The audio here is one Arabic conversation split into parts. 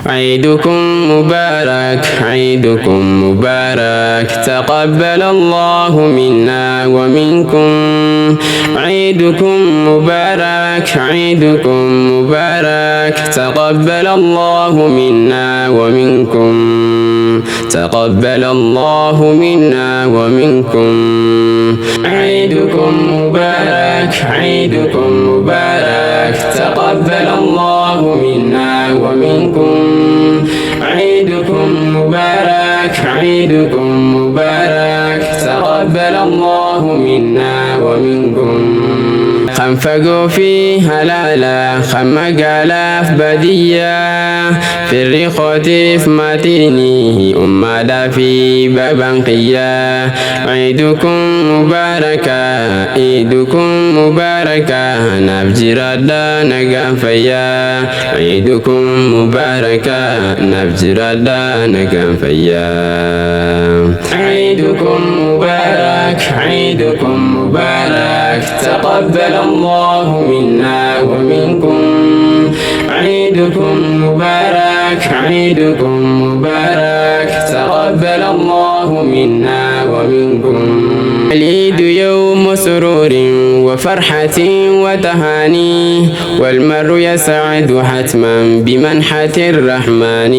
عيدكم مبارك عيدكم مبارك تقبل الله منا ومنكم عيدكم مبارك عيدكم مبارك تقبل الله منا ومنكم تقبل الله منا ومنكم عيدكم مبارك عيدكم مبارك تقبل الله منا ومنكم عيدكم مبارك عيدكم مبارك تقبل الله منا ومنكم خنفقوا في هلالا خمقالا في بدية في الريخوت في ماتيني أمالا في بابنقية عيدكم مباركة عيدكم مباركة نفجر الله نقافيا عيدكم مباركة نفجر الله نقافيا عيدكم مبارك عيدكم مبارك تقبل الله منا ومنكم عيدكم مبارك عيدكم مبارك تقبل الله منا ومنكم العيد يوم سرور وفرحة وتهاني والمر يسعد حتما بمنحة الرحمن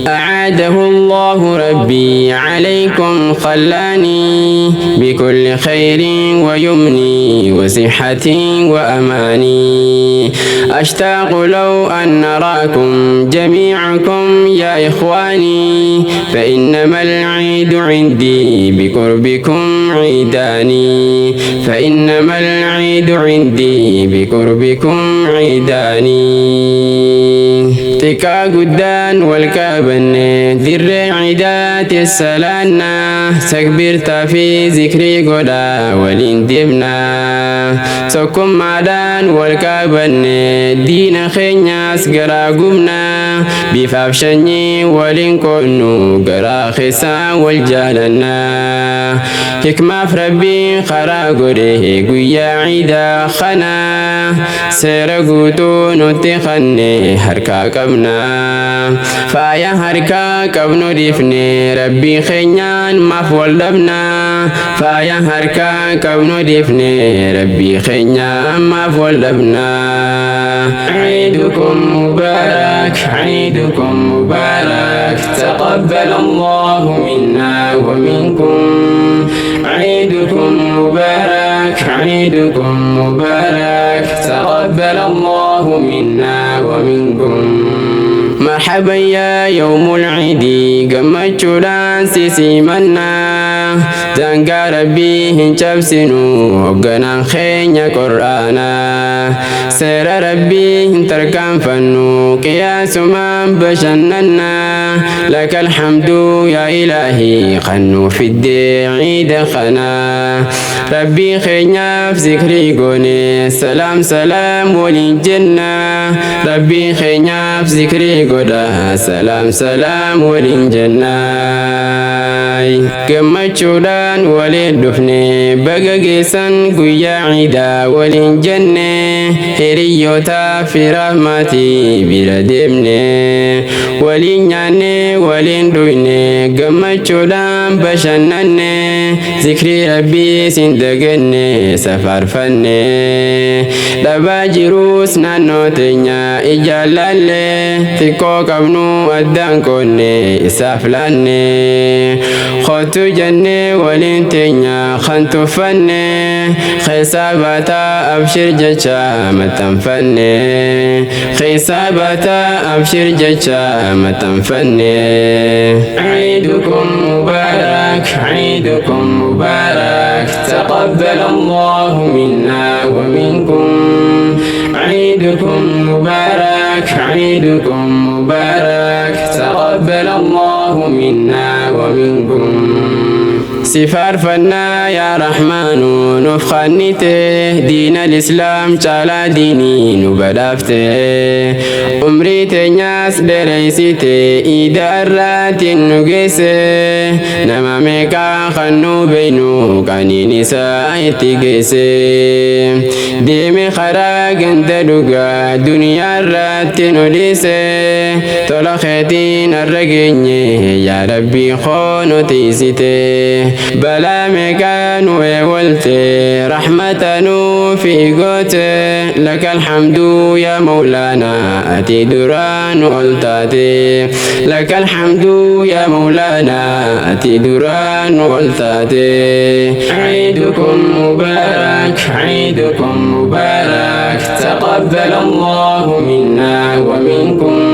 أعاده الله ربي عليكم خلاني بكل خير ويمني وصحة وأماني أشتاق لو أن نراكم جميعكم يا إخواني فإنما العيد عندي بقربكم عيداني فإنما العيد عندي بقربكم عيداني تكا قدان والكابن ذر عيدات السلانا تكبرت في ذكري قدا والندبنا سكم معدان والكابن دين خينياس قرا قمنا بفافشني ولنكونو قرا خسا والجالنا حكمة فربي خرا قده قويا عيدا خنا سيرقوتو نتخني حركا قبنا فايا حركا قبنو دفني ربي خينيان مفول دبنا فايا حركا قبنو دفني ربي خينيان مفول دبنا عيدكم مبارك عيدكم مبارك تقبل الله منا ومنكم عيدكم مبارك عيدكم مبارك تقبل الله منا ومنكم مرحبا يا يوم العيد قمت شوران سيسي منا زنقا ربي هنشاب سنو وقنا خينيا قرآنا سير ربي هنتركان فنو قياس من بشننا لك الحمد يا إلهي خنو في الدعيد خنا ربي خينيا في ذكري قوني سلام سلام وللجنة ربي خينيا في ذكري قودا سلام سلام وللجنة قمت شودان وللدفن بقى قيسان قويا عيدا وللجنة هريوتا في رحمتي بلدمني ولنياني ولندويني قمت شودان بشنني ذكري ربي سندقني سفر فني لباجروس نانو تنيا إجالالي تكو قبنو أدان كوني إسافلاني خوتو جني ولين تنيا خانتو فني خيسابتا أبشر جيشا متنفني خيسابتا أبشر جيشا متنفني عيدكم مبارك عيدكم مبارك تقبل الله منا ومنكم عيدكم مبارك عيدكم مبارك تقبل الله منا ومنكم سفار فنا يا رحمن نفخنته دين الإسلام شالا ديني نبلافته عمري تنياس دريسته إدارات نجسه نما ميكا خنو بينو كاني نساء تجسه ديمي خراج انت دوغا دنيا رات نوديسه طلختين الرجيني يا ربي خونو تيسته بلا مكان وولته رحمة في قوته لك الحمد يا مولانا أتي دران والتاتي لك الحمد يا مولانا أتي دران والتاتي عيدكم مبارك عيدكم مبارك تقبل الله منا ومنكم